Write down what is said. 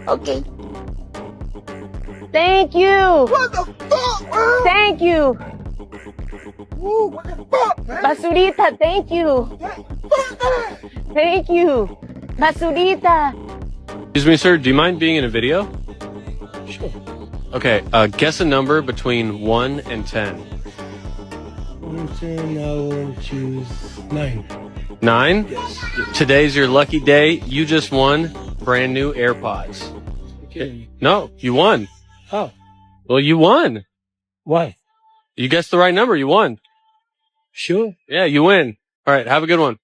Okay. Thank you. What the fuck, bro? Thank you. Woo, what the fuck, man? Basurita, thank you. Fuck that. Thank you. Basurita. Excuse me, sir. Do you mind being in a video? Sure. Okay. Guess a number between 1 and 10. 1 and 10, I will choose 9. 9? Yes. Today's your lucky day. You just won brand new AirPods. Okay. No, you won. How? Well, you won. Why? You guessed the right number. You won. Sure. Yeah, you win. All right. Have a good one.